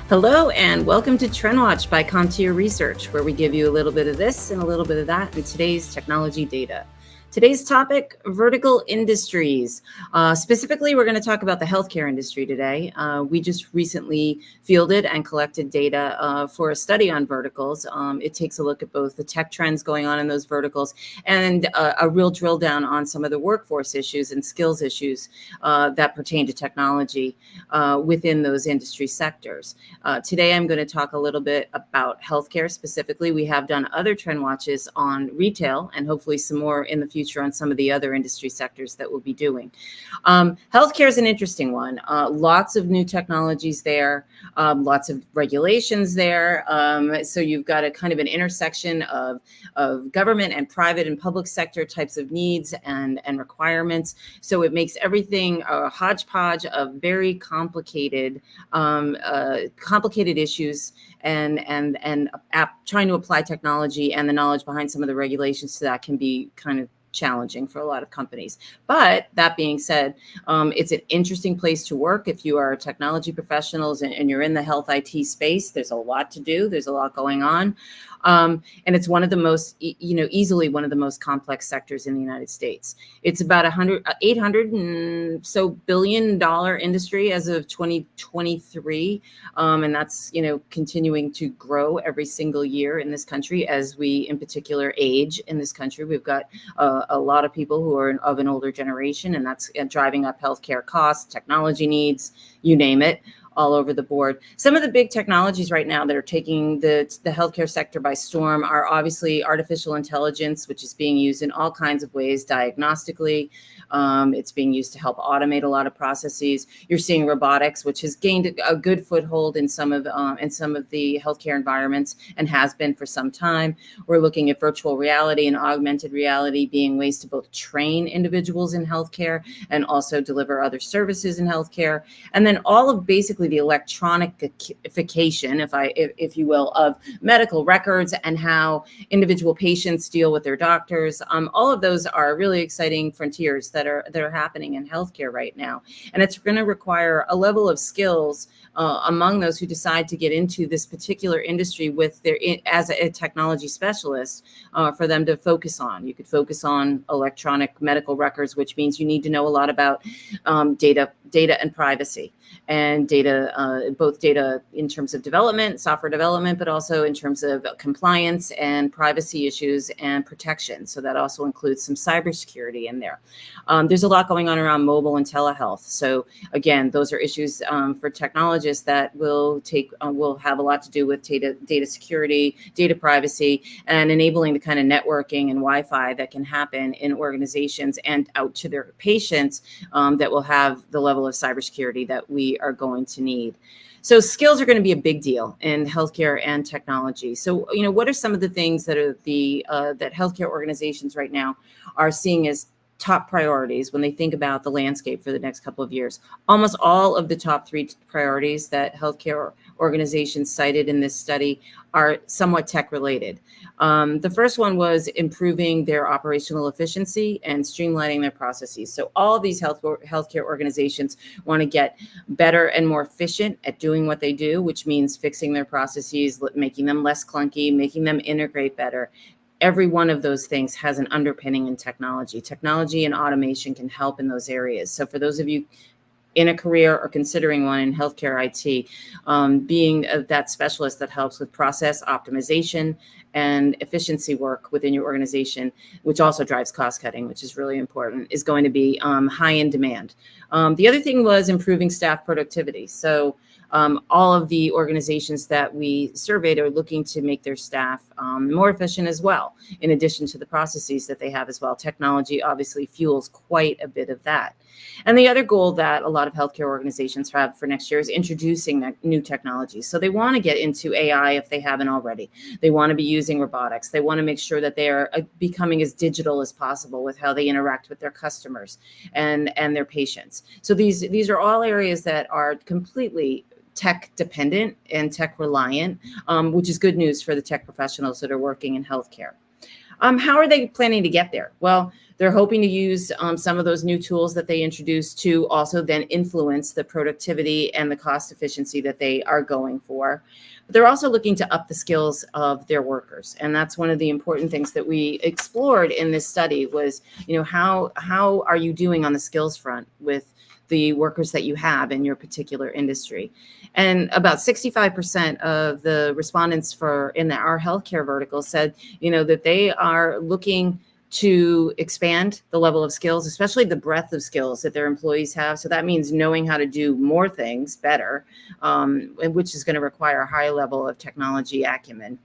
Hello and welcome to Trend Watch by CompTIA Research, where we give you a little bit of this and a little bit of that in today's technology data. Today's topic, vertical industries. Specifically, we're going to talk about the healthcare industry today. We just recently fielded and collected data for a study on verticals. It takes a look at both the tech trends going on in those verticals and a real drill down on some of the workforce issues and skills issues that pertain to technology within those industry sectors. Today, I'm going to talk a little bit about healthcare specifically. We have done other trend watches on retail and hopefully some more in the future on some of the other industry sectors that we'll be doing. Healthcare is an interesting one. Lots of new technologies there, lots of regulations there. So you've got a kind of an intersection of government and private and public sector types of needs and requirements. So it makes everything a hodgepodge of very complicated issues and trying to apply technology and the knowledge behind some of the regulations to that can be kind of challenging for a lot of companies. But that being said, it's an interesting place to work if you are technology professionals and you're in the health IT space. There's a lot to do. There's a lot going on. And it's one of the most, easily one of the most complex sectors in the United States. It's about $800 and so billion industry as of 2023. And that's, continuing to grow every single year in this country as we, in particular, age in this country. We've got a lot of people who are of an older generation, and that's driving up healthcare costs, technology needs, you name it, all over the board. Some of the big technologies right now that are taking the healthcare sector by storm are obviously artificial intelligence, which is being used in all kinds of ways diagnostically. It's being used to help automate a lot of processes. You're seeing robotics, which has gained a good foothold in some of the healthcare environments and has been for some time. We're looking at virtual reality and augmented reality being ways to both train individuals in healthcare and also deliver other services in healthcare. And then all of basically the electronification, if you will, of medical records and how individual patients deal with their doctors. All of those are really exciting frontiers that are happening in healthcare right now. And it's going to require a level of skills among those who decide to get into this particular industry as a technology specialist for them to focus on. You could focus on electronic medical records, which means you need to know a lot about data and privacy, and both data in terms of development, software development, but also in terms of compliance and privacy issues and protection. So that also includes some cybersecurity in there. There's a lot going on around mobile and telehealth. So again, those are issues for technologists that will have a lot to do with data security, data privacy, and enabling the kind of networking and Wi-Fi that can happen in organizations and out to their patients that will have the level of cybersecurity that we are going to need. So skills are going to be a big deal in healthcare and technology. So, what are some of the things that are that healthcare organizations right now are seeing as top priorities when they think about the landscape for the next couple of years? Almost all of the top 3 priorities that healthcare organizations cited in this study are somewhat tech related. The first one was improving their operational efficiency and streamlining their processes. So all of these healthcare organizations want to get better and more efficient at doing what they do, which means fixing their processes, making them less clunky, making them integrate better. Every one of those things has an underpinning in technology. Technology and automation can help in those areas. So for those of you in a career or considering one in healthcare IT, being that specialist that helps with process optimization and efficiency work within your organization, which also drives cost cutting, which is really important, is going to be high in demand. The other thing was improving staff productivity. So all of the organizations that we surveyed are looking to make their staff more efficient as well, in addition to the processes that they have as well. Technology obviously fuels quite a bit of that. And the other goal that a lot of healthcare organizations have for next year is introducing new technologies. So they want to get into AI if they haven't already. They want to be using robotics. They want to make sure that they are becoming as digital as possible with how they interact with their customers and their patients. So these are all areas that are completely tech dependent and tech reliant, which is good news for the tech professionals that are working in healthcare. How are they planning to get there? Well, they're hoping to use some of those new tools that they introduced to also then influence the productivity and the cost efficiency that they are going for. But they're also looking to up the skills of their workers. And that's one of the important things that we explored in this study was, how are you doing on the skills front with the workers that you have in your particular industry? And about 65% of the respondents in our healthcare vertical said, that they are looking to expand the level of skills, especially the breadth of skills that their employees have. So that means knowing how to do more things better, which is going to require a high level of technology acumen.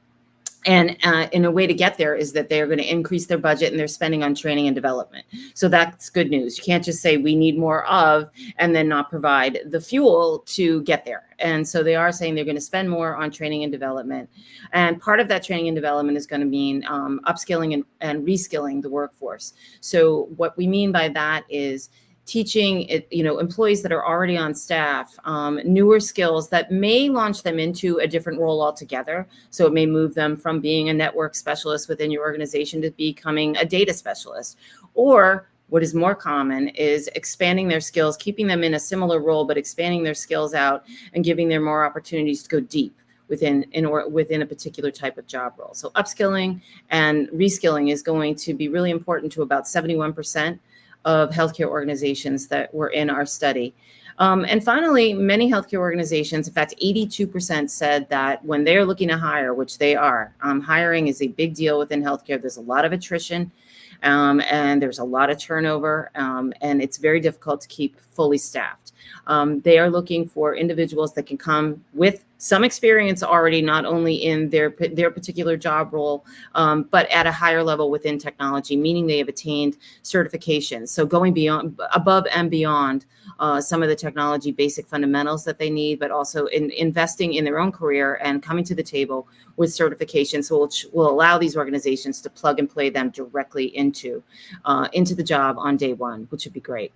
And in a way to get there is that they're going to increase their budget and their spending on training and development. So that's good news. You can't just say we need more of and then not provide the fuel to get there. And so they are saying they're going to spend more on training and development. And part of that training and development is going to mean upskilling and reskilling the workforce. So what we mean by that is teaching employees that are already on staff newer skills that may launch them into a different role altogether. So it may move them from being a network specialist within your organization to becoming a data specialist. Or what is more common is expanding their skills, keeping them in a similar role, but expanding their skills out and giving them more opportunities to go deep within a particular type of job role. So upskilling and reskilling is going to be really important to about 71% of healthcare organizations that were in our study. And finally, many healthcare organizations, in fact, 82% said that when they're looking to hire, which they are, hiring is a big deal within healthcare. There's a lot of attrition and there's a lot of turnover, and it's very difficult to keep fully staffed. They are looking for individuals that can come with some experience already, not only in their particular job role, but at a higher level within technology, meaning they have attained certifications. So going above and beyond some of the technology basic fundamentals that they need, but also in investing in their own career and coming to the table with certifications, which will allow these organizations to plug and play them directly into the job on day one, which would be great.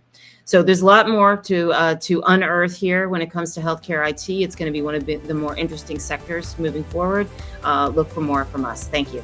So there's a lot more to unearth here when it comes to healthcare IT. It's going to be one of the more interesting sectors moving forward. Look for more from us. Thank you.